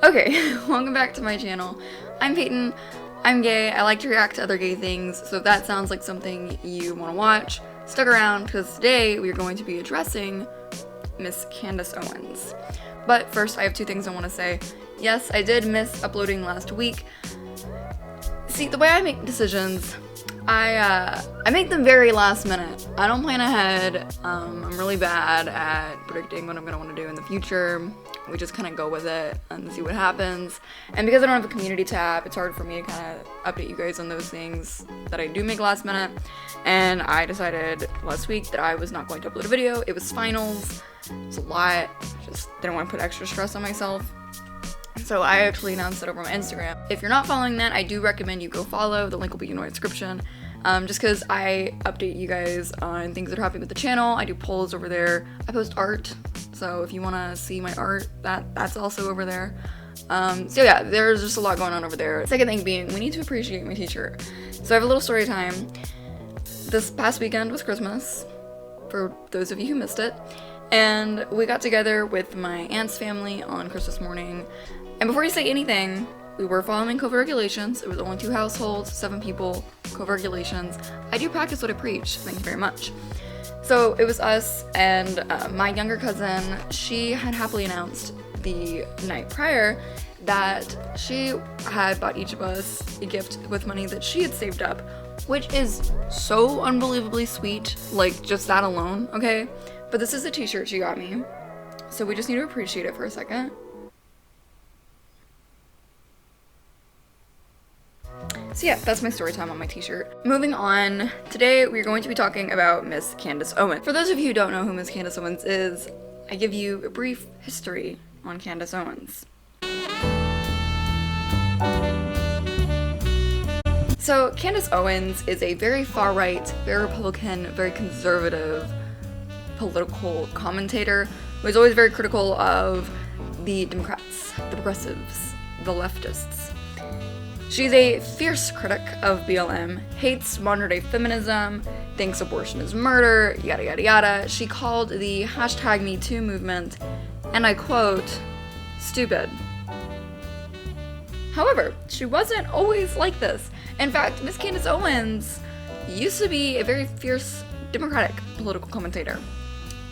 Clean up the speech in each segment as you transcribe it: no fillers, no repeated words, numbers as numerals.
Okay, welcome back to my channel. I'm Peyton. I'm gay. I like to react to other gay things, so if that sounds like something you want to watch, stick around because today we are going to be addressing Miss Candace Owens. But first, I have two things I want to say. Yes, I did miss uploading last week. See, the way I make decisions, I make them very last minute. I don't plan ahead. I'm really bad at predicting what I'm gonna want to do in the future. We just kind of go with it and see what happens. And because I don't have a community tab, it's hard for me to kind of update you guys on those things that I do make last minute. And I decided last week that I was not going to upload a video. It was finals. It's a lot. Just didn't want to put extra stress on myself. So I actually announced it over my Instagram. If you're not following that, I do recommend you go follow. The link will be in my description. Just because I update you guys on things that are happening with the channel. I do polls over there. I post art. So if you want to see my art, that's also over there. So yeah, there's just a lot going on over there. Second thing being, we need to appreciate my t-shirt. So I have a little story time. This past weekend was Christmas, for those of you who missed it. And we got together with my aunt's family on Christmas morning. And before you say anything, we were following COVID regulations. It was only 2 households, 7 people, COVID regulations. I do practice what I preach, thank you very much. So it was us and my younger cousin. She had happily announced the night prior that she had bought each of us a gift with money that she had saved up, which is so unbelievably sweet, like just that alone, okay? But this is a t-shirt she got me, so we just need to appreciate it for a second. So yeah, that's my story time on my t-shirt. Moving on, today we're going to be talking about Miss Candace Owens. For those of you who don't know who Miss Candace Owens is, I give you a brief history on Candace Owens. So Candace Owens is a very far-right, very Republican, very conservative political commentator who is always very critical of the Democrats, the progressives, the leftists. She's a fierce critic of BLM, hates modern-day feminism, thinks abortion is murder, yada yada yada. She called the #MeToo movement, and I quote, stupid. However, she wasn't always like this. In fact, Miss Candace Owens used to be a very fierce Democratic political commentator.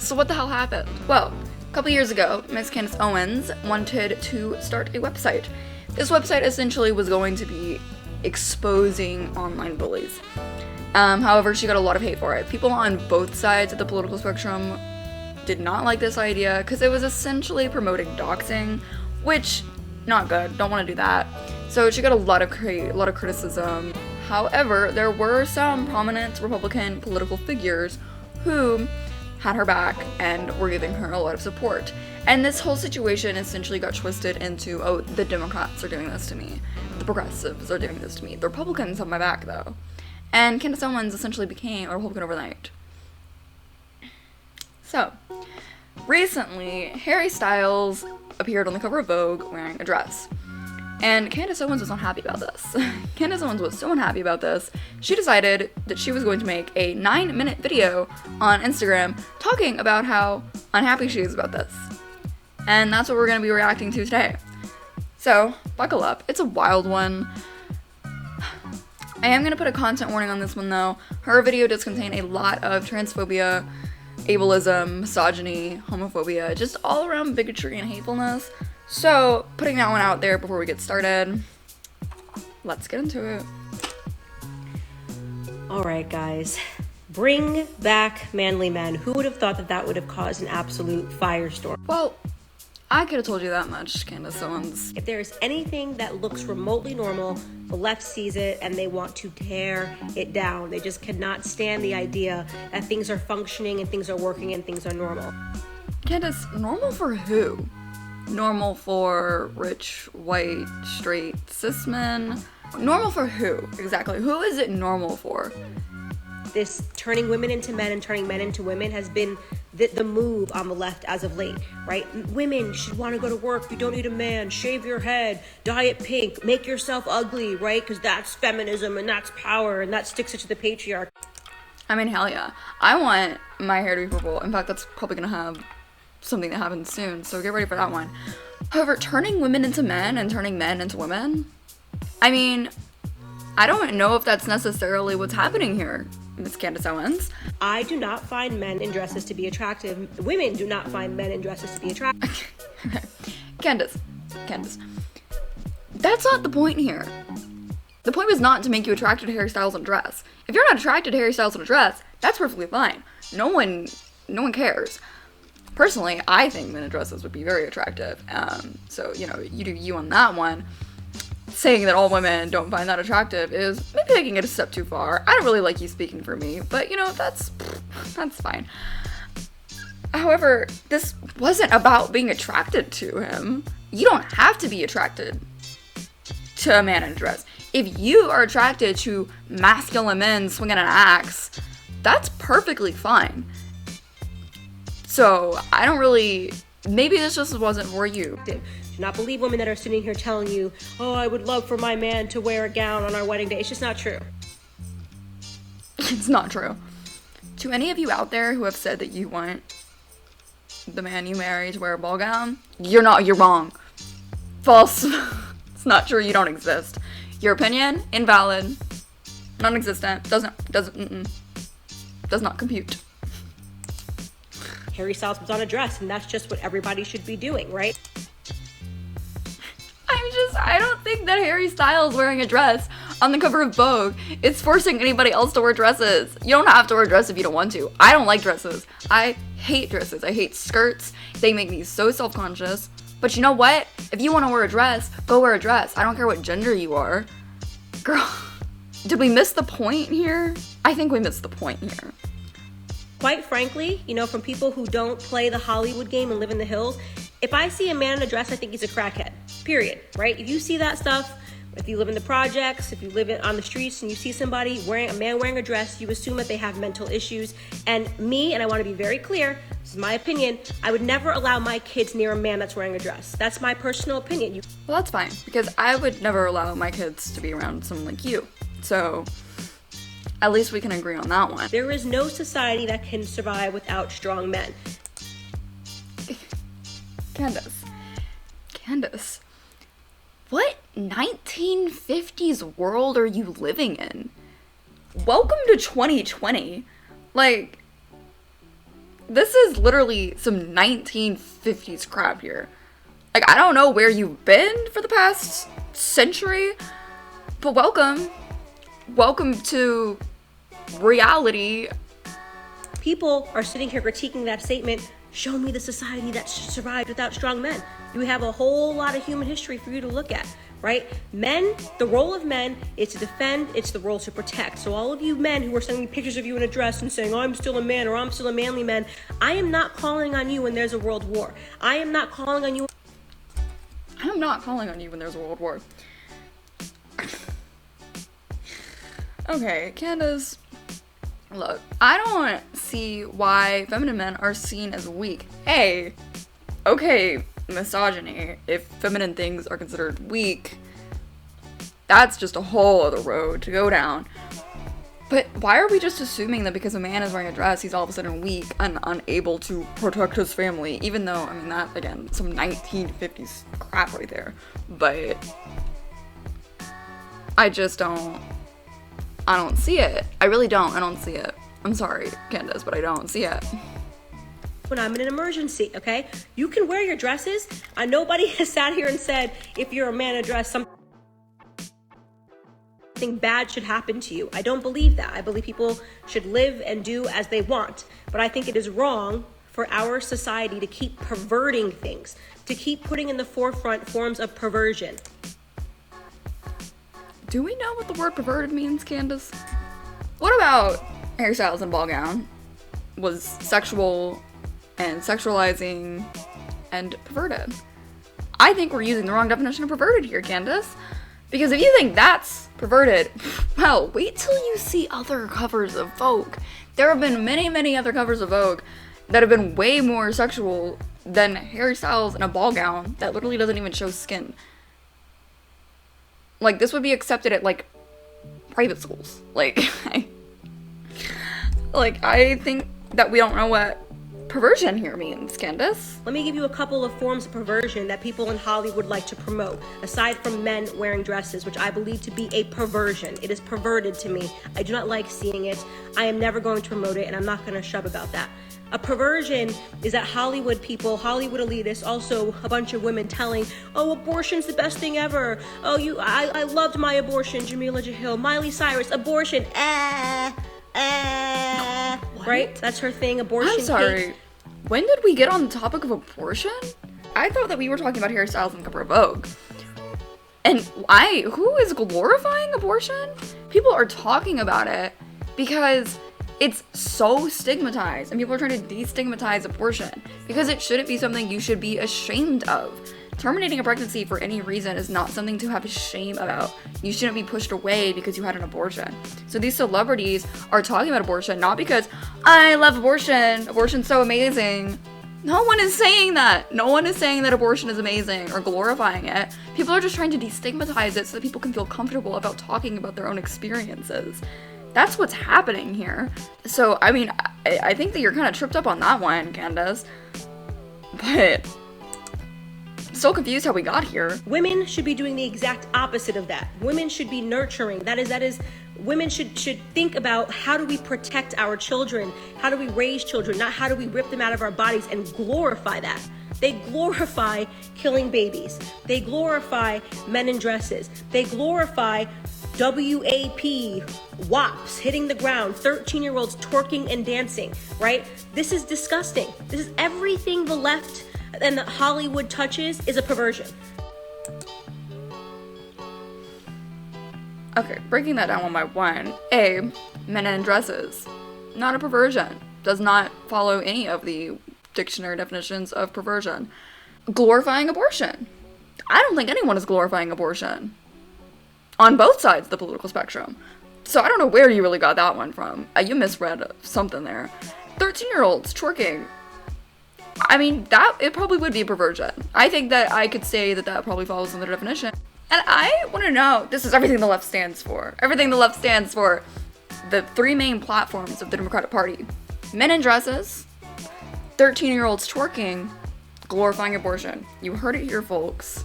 So what the hell happened? Well, a couple years ago, Miss Candace Owens wanted to start a website. This website essentially was going to be exposing online bullies. However, she got a lot of hate for it. People on both sides of the political spectrum did not like this idea because it was essentially promoting doxing, which, not good, don't want to do that. So she got a lot of criticism. However, there were some prominent Republican political figures who had her back and were giving her a lot of support. And this whole situation essentially got twisted into, oh, the Democrats are doing this to me, the progressives are doing this to me, the Republicans have my back though. And Candace Owens essentially became a Republican overnight. So, recently, Harry Styles appeared on the cover of Vogue wearing a dress. And Candace Owens was not happy about this. Candace Owens was so unhappy about this, she decided that she was going to make a 9-minute video on Instagram talking about how unhappy she is about this. And that's what we're going to be reacting to today. So, buckle up. It's a wild one. I am going to put a content warning on this one though. Her video does contain a lot of transphobia, ableism, misogyny, homophobia, just all around bigotry and hatefulness. So, putting that one out there before we get started, let's get into it. Alright guys, bring back manly men. Who would have thought that that would have caused an absolute firestorm? Well, I could have told you that much, Candace Owens. If there is anything that looks remotely normal, the left sees it and they want to tear it down. They just cannot stand the idea that things are functioning and things are working and things are normal. Candace, normal for who? Normal for rich, white, straight, cis men? Normal for who, exactly? Who is it normal for? This turning women into men and turning men into women has been the move on the left as of late, right? Women should want to go to work. You don't need a man. Shave your head. Dye it pink. Make yourself ugly, right? Because that's feminism and that's power and that sticks it to the patriarch. I mean, hell yeah. I want my hair to be purple. In fact, that's probably going to have something that happens soon, so get ready for that one. However, turning women into men and turning men into women, I mean, I don't know if that's necessarily what's happening here, Miss Candace Owens. I do not find men in dresses to be attractive. Women do not find men in dresses to be attractive. Okay. Candace, that's not the point here. The point was not to make you attracted to hairstyles and dress. If you're not attracted to hairstyles and a dress, that's perfectly fine. No one cares. Personally, I think men in dresses would be very attractive. So, you know, you do you on that one. Saying that all women don't find that attractive is maybe taking it a step too far. I don't really like you speaking for me, but you know, that's fine. However, this wasn't about being attracted to him. You don't have to be attracted to a man in a dress. If you are attracted to masculine men swinging an axe, that's perfectly fine. So, I don't really, maybe this just wasn't for you. Do not believe women that are sitting here telling you, oh, I would love for my man to wear a gown on our wedding day. It's just not true. It's not true. To any of you out there who have said that you want the man you marry to wear a ball gown, you're wrong. False. It's not true, you don't exist. Your opinion, invalid, non-existent, does not compute. Harry Styles was on a dress, and that's just what everybody should be doing, right? I don't think that Harry Styles wearing a dress on the cover of Vogue is forcing anybody else to wear dresses. You don't have to wear a dress if you don't want to. I don't like dresses. I hate dresses. I hate skirts. They make me so self-conscious. But you know what? If you want to wear a dress, go wear a dress. I don't care what gender you are. Girl, did we miss the point here? I think we missed the point here. Quite frankly, you know, from people who don't play the Hollywood game and live in the hills, if I see a man in a dress, I think he's a crackhead, period, right? If you see that stuff, if you live in the projects, if you live on the streets and you see somebody wearing a dress, you assume that they have mental issues. And me, and I want to be very clear, this is my opinion, I would never allow my kids near a man that's wearing a dress. That's my personal opinion. Well, that's fine, because I would never allow my kids to be around someone like you. So, at least we can agree on that one. There is no society that can survive without strong men. Candace, what 1950s world are you living in? Welcome to 2020. Like, this is literally some 1950s crap here. Like, I don't know where you've been for the past century, but welcome. Welcome to reality. People are sitting here critiquing that statement. Show me the society that survived without strong men. You have a whole lot of human history for you to look at, right? Men, the role of men is to defend, it's the role to protect. So all of you men who are sending me pictures of you in a dress and saying, I'm still a man or I'm still a manly man, I am not calling on you when there's a world war. I am not calling on you when there's a world war. Okay, Candace, look, I don't see why feminine men are seen as weak. Okay, misogyny, if feminine things are considered weak, that's just a whole other road to go down. But why are we just assuming that because a man is wearing a dress, he's all of a sudden weak and unable to protect his family? Even though, I mean, that, again, some 1950s crap right there. But I don't see it. I really don't. I don't see it. I'm sorry, Candace, but I don't see it. When I'm in an emergency, okay? You can wear your dresses. Nobody has sat here and said, if you're a man in a dress, something bad should happen to you. I don't believe that. I believe people should live and do as they want. But I think it is wrong for our society to keep perverting things, to keep putting in the forefront forms of perversion. Do we know what the word perverted means, Candace? What about hairstyles and ball gown was sexual and sexualizing and perverted? I think we're using the wrong definition of perverted here, Candace. Because if you think that's perverted, well, wait till you see other covers of Vogue. There have been many, many other covers of Vogue that have been way more sexual than hairstyles and a ball gown that literally doesn't even show skin. Like, this would be accepted at, like, private schools. Like, I think that we don't know what perversion here means, Candace. Let me give you a couple of forms of perversion that people in Hollywood like to promote, aside from men wearing dresses, which I believe to be a perversion. It is perverted to me. I do not like seeing it. I am never going to promote it, and I'm not going to shove about that. A perversion is that Hollywood people, Hollywood elitists, also a bunch of women telling, oh, abortion's the best thing ever. Oh, I loved my abortion, Jamila Jahil. Miley Cyrus, abortion, right? That's her thing, abortion. I'm sorry. Cake. When did we get on the topic of abortion? I thought that we were talking about hairstyles on the cover of Vogue. And who is glorifying abortion? People are talking about it because it's so stigmatized, and people are trying to destigmatize abortion because it shouldn't be something you should be ashamed of. Terminating a pregnancy for any reason is not something to have shame about. You shouldn't be pushed away because you had an abortion. So these celebrities are talking about abortion not because I love abortion, abortion's so amazing. No one is saying that. No one is saying that abortion is amazing or glorifying it. People are just trying to destigmatize it so that people can feel comfortable about talking about their own experiences. That's what's happening here. So, I mean, I think that you're kind of tripped up on that one, Candace. But I'm so confused how we got here. Women should be doing the exact opposite of that. Women should be nurturing. That is, women should think about how do we protect our children? How do we raise children? Not how do we rip them out of our bodies and glorify that. They glorify killing babies. They glorify men in dresses. They glorify WAP, WAPs, hitting the ground, 13-year-olds twerking and dancing, right? This is disgusting. This is everything the left and the Hollywood touches is a perversion. Okay, breaking that down one by one. A, men in dresses. Not a perversion. Does not follow any of the dictionary definitions of perversion. Glorifying abortion. I don't think anyone is glorifying abortion. On both sides of the political spectrum. So I don't know where you really got that one from. You misread something there. 13-year-olds twerking. I mean, it probably would be a perversion. I think that I could say that probably falls in the definition. And I want to know, this is everything the left stands for. Everything the left stands for. The three main platforms of the Democratic Party. Men in dresses, 13-year-olds twerking, glorifying abortion. You heard it here, folks.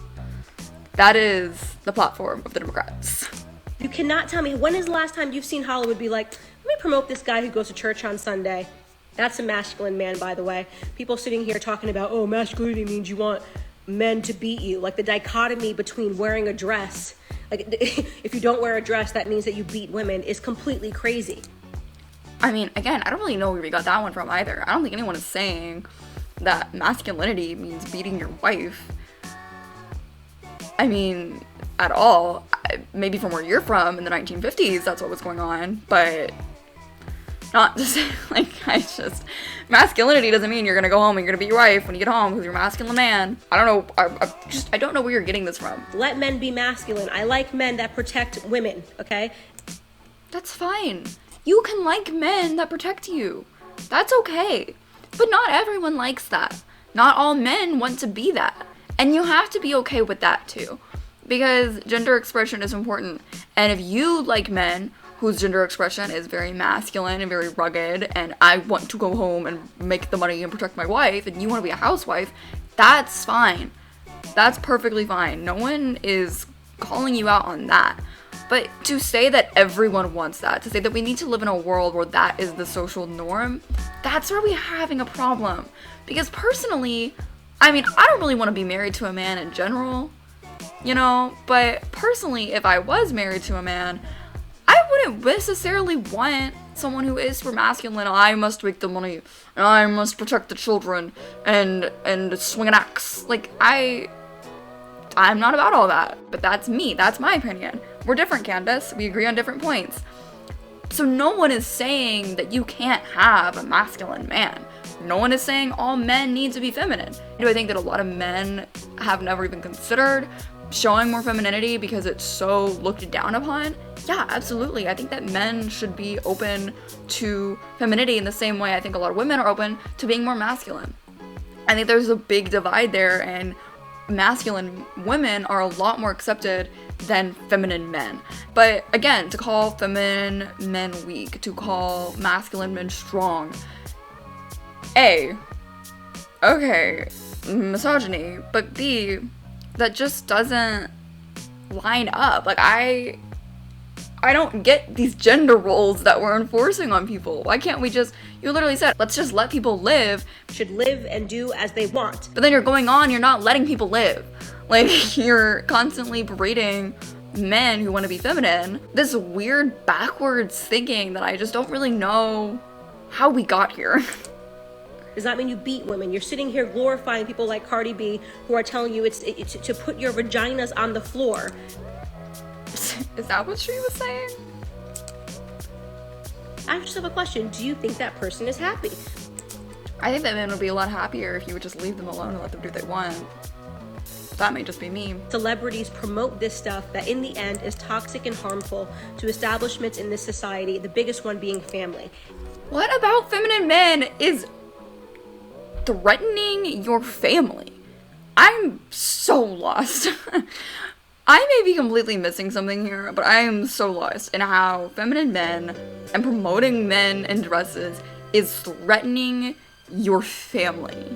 That is the platform of the Democrats. You cannot tell me, when is the last time you've seen Hollywood be like, let me promote this guy who goes to church on Sunday. That's a masculine man, by the way. People sitting here talking about, oh, masculinity means you want men to beat you. Like the dichotomy between wearing a dress, like if you don't wear a dress, that means that you beat women, is completely crazy. I mean, again, I don't really know where we got that one from either. I don't think anyone is saying that masculinity means beating your wife. I mean, at all. Maybe from where you're from in the 1950s, that's what was going on, but not to say, masculinity doesn't mean you're gonna go home and you're gonna beat your wife when you get home because you're a masculine man. I don't know, I don't know where you're getting this from. Let men be masculine. I like men that protect women, okay? That's fine. You can like men that protect you. That's okay. But not everyone likes that. Not all men want to be that. And you have to be okay with that too. Because gender expression is important. And if you like men whose gender expression is very masculine and very rugged, and I want to go home and make the money and protect my wife, and you want to be a housewife, that's fine. That's perfectly fine. No one is calling you out on that. But to say that everyone wants that, to say that we need to live in a world where that is the social norm, that's where we're having a problem. Because personally, I mean, I don't really want to be married to a man in general, you know, but personally, if I was married to a man, I wouldn't necessarily want someone who is super masculine. I must make the money, and I must protect the children, and swing an axe. Like, I'm not about all that, but that's me. That's my opinion. We're different, Candace. We agree on different points. So no one is saying that you can't have a masculine man. No one is saying all men need to be feminine. Do I think that a lot of men have never even considered showing more femininity because it's so looked down upon? Yeah, absolutely. I think that men should be open to femininity in the same way I think a lot of women are open to being more masculine. I think there's a big divide there, and masculine women are a lot more accepted than feminine men. But again, to call feminine men weak, to call masculine men strong, A, okay, misogyny, but B, that just doesn't line up. Like, I don't get these gender roles that we're enforcing on people. Why can't we just, you literally said, let's just let people live. Should live and do as they want. But then you're going on, you're not letting people live. Like, you're constantly berating men who want to be feminine. This weird backwards thinking that I just don't really know how we got here. Does not mean you beat women. You're sitting here glorifying people like Cardi B who are telling you it's to put your vaginas on the floor. Is that what she was saying? I just have a question. Do you think that person is happy? I think that men would be a lot happier if you would just leave them alone and let them do what they want. That may just be me. Celebrities promote this stuff that in the end is toxic and harmful to establishments in this society, the biggest one being family. What about feminine men is threatening your family? I'm so lost. I may be completely missing something here, but I am so lost in how feminine men and promoting men in dresses is threatening your family.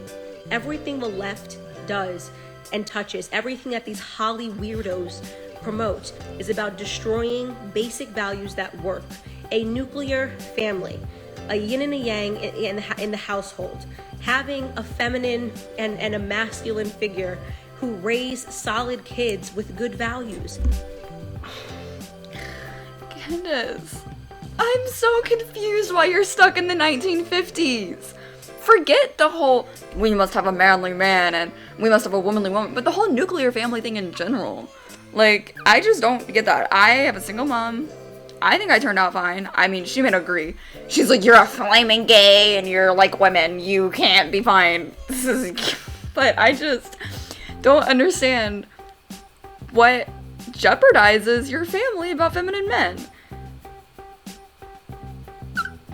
Everything the left does and touches, everything that these Holly weirdos promote is about destroying basic values that work. A nuclear family, a yin and a yang in the household, having a feminine and a masculine figure who raise solid kids with good values. Candace, I'm so confused why you're stuck in the 1950s. Forget the whole, we must have a manly man and we must have a womanly woman, but the whole nuclear family thing in general. Like, I just don't get that. I have a single mom. I think I turned out fine. I mean, she may agree. She's like, you're a flaming gay and you're like women. You can't be fine. But I just don't understand what jeopardizes your family about feminine men.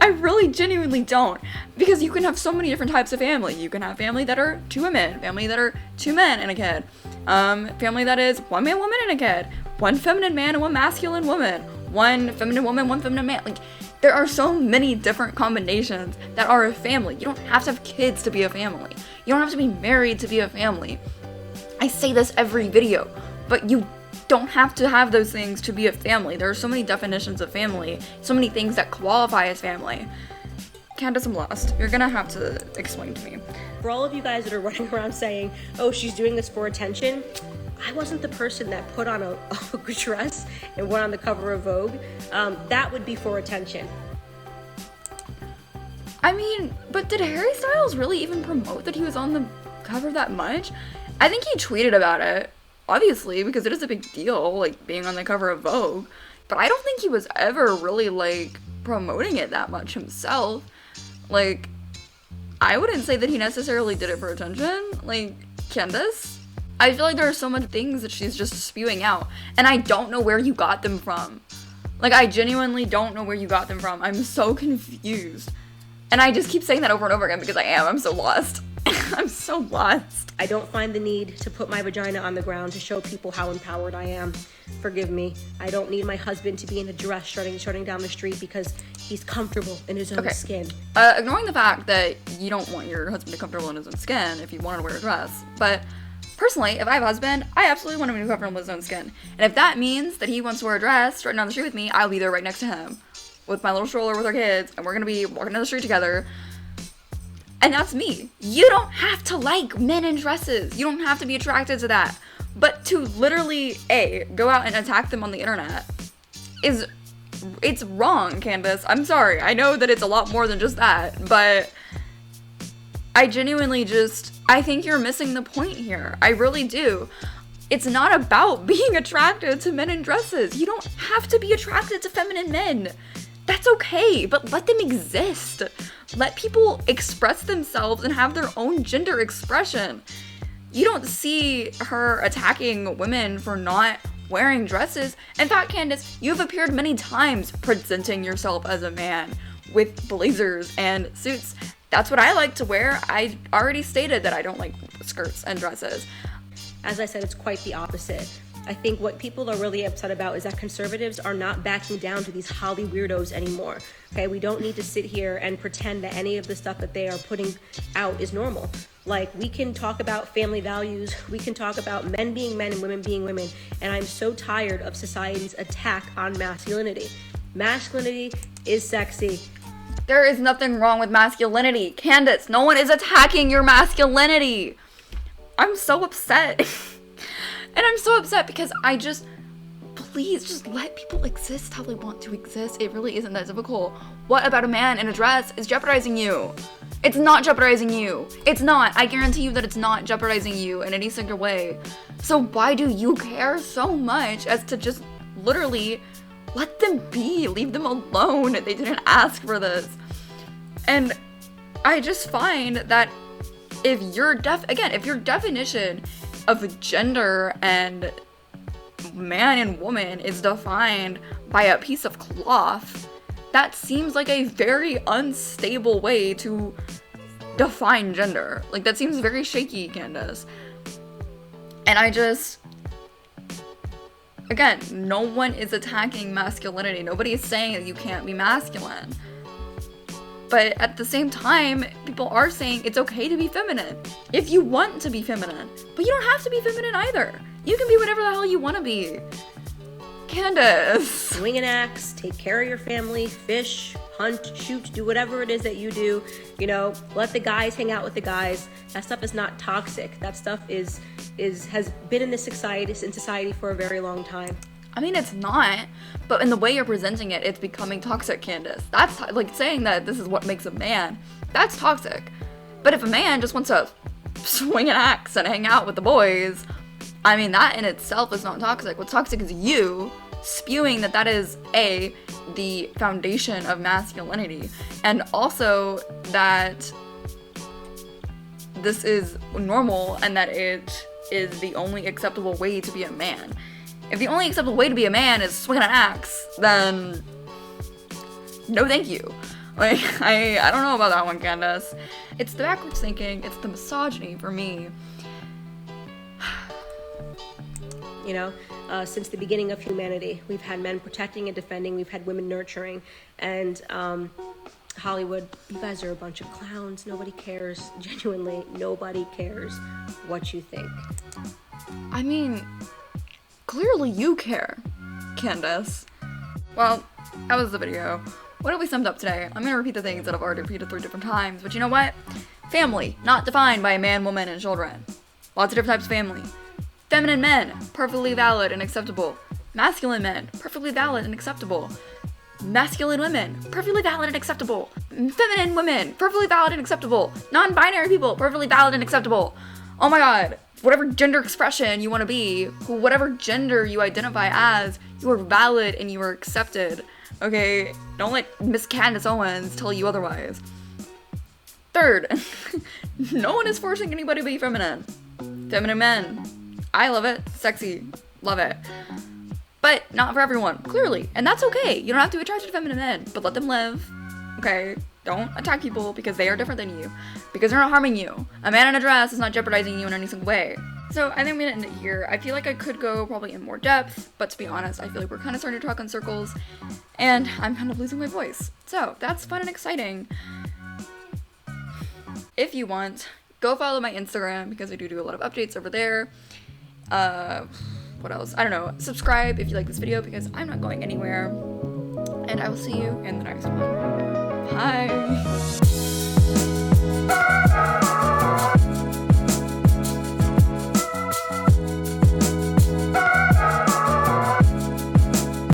I really genuinely don't. Because you can have so many different types of family. You can have family that are 2 women, family that are 2 men and a kid, family that is 1 man, woman, and a kid, 1 feminine man and 1 masculine woman, 1 feminine woman, 1 feminine man. Like, there are so many different combinations that are a family. You don't have to have kids to be a family. You don't have to be married to be a family. I say this every video, but you don't have to have those things to be a family. There are so many definitions of family, so many things that qualify as family. Candace, I'm lost. You're gonna have to explain to me. For all of you guys that are running around saying, oh, she's doing this for attention, I wasn't the person that put on a dress and went on the cover of Vogue. That would be for attention. I mean, but did Harry Styles really even promote that he was on the cover that much? I think he tweeted about it, obviously, because it is a big deal, like, being on the cover of Vogue. But I don't think he was ever really, like, promoting it that much himself. Like, I wouldn't say that he necessarily did it for attention. Like, Candace, I feel like there are so many things that she's just spewing out, and I don't know where you got them from. Like, I genuinely don't know where you got them from. I'm so confused. And I just keep saying that over and over again because I'm so lost. I'm so lost. I don't find the need to put my vagina on the ground to show people how empowered I am. Forgive me. I don't need my husband to be in a dress strutting down the street because he's comfortable in his own skin. Ignoring the fact that you don't want your husband to be comfortable in his own skin if you want to wear a dress, but personally, if I have a husband, I absolutely want him to be comfortable in his own skin. And if that means that he wants to wear a dress strutting down the street with me, I'll be there right next to him with my little stroller with our kids, and we're gonna be walking down the street together. And that's me. You don't have to like men in dresses. You don't have to be attracted to that. But to literally, go out and attack them on the internet it's wrong, Candace. I'm sorry. I know that it's a lot more than just that, but I genuinely I think you're missing the point here. I really do. It's not about being attracted to men in dresses. You don't have to be attracted to feminine men. That's okay, but let them exist. Let people express themselves and have their own gender expression. You don't see her attacking women for not wearing dresses. In fact, Candace, you've appeared many times presenting yourself as a man with blazers and suits. That's what I like to wear. I already stated that I don't like skirts and dresses. As I said, it's quite the opposite. I think what people are really upset about is that conservatives are not backing down to these Holly weirdos anymore. Okay, we don't need to sit here and pretend that any of the stuff that they are putting out is normal. Like, we can talk about family values, we can talk about men being men and women being women, and I'm so tired of society's attack on masculinity. Masculinity is sexy. There is nothing wrong with masculinity. Candace, no one is attacking your masculinity. I'm so upset. And I'm so upset because please just let people exist how they want to exist. It really isn't that difficult. What about a man in a dress is jeopardizing you? It's not jeopardizing you. It's not. I guarantee you that it's not jeopardizing you in any single way. So why do you care so much as to just literally let them be? Leave them alone. They didn't ask for this. And I just find that if your definition of gender and man and woman is defined by a piece of cloth, that seems like a very unstable way to define gender. Like, that seems very shaky, Candace. And again, no one is attacking masculinity. Nobody is saying that you can't be masculine. But at the same time, people are saying it's okay to be feminine if you want to be feminine. But you don't have to be feminine either. You can be whatever the hell you want to be. Candace. Swing an axe, take care of your family, fish, hunt, shoot, do whatever it is that you do. You know, let the guys hang out with the guys. That stuff is not toxic. That stuff has been in society for a very long time. I mean, it's not, but in the way you're presenting it, it's becoming toxic, Candace. That's like saying that this is what makes a man. That's toxic. But if a man just wants to swing an axe and hang out with the boys, I mean, that in itself is not toxic. What's toxic is you spewing that is the foundation of masculinity, and also that this is normal and that it is the only acceptable way to be a man. If the only acceptable way to be a man is swinging an axe, then no thank you. Like, I don't know about that one, Candace. It's the backwards thinking, it's the misogyny for me. You know, since the beginning of humanity, we've had men protecting and defending, we've had women nurturing, and Hollywood, you guys are a bunch of clowns. Nobody cares. Genuinely, nobody cares what you think. I mean, clearly you care, Candace. Well, that was the video. What have we summed up today? I'm gonna repeat the things that I've already repeated 3 different times, but you know what? Family, not defined by a man, woman, and children. Lots of different types of family. Feminine men, perfectly valid and acceptable. Masculine men, perfectly valid and acceptable. Masculine women, perfectly valid and acceptable. Feminine women, perfectly valid and acceptable. Non-binary people, perfectly valid and acceptable. Oh my god, whatever gender expression you want to be, whatever gender you identify as, you are valid and you are accepted. Okay? Don't let Miss Candace Owens tell you otherwise. Third, no one is forcing anybody to be feminine. Feminine men, I love it. Sexy, love it. But not for everyone, clearly. And that's okay. You don't have to be attracted to feminine men, but let them live. Okay? Don't attack people because they are different than you. Because they're not harming you. A man in a dress is not jeopardizing you in any single way. So I think I'm gonna end it here. I feel like I could go probably in more depth, but to be honest, I feel like we're kind of starting to talk in circles, and I'm kind of losing my voice. So that's fun and exciting. If you want, go follow my Instagram because I do a lot of updates over there. What else? I don't know. Subscribe if you like this video because I'm not going anywhere. And I will see you in the next one. Bye.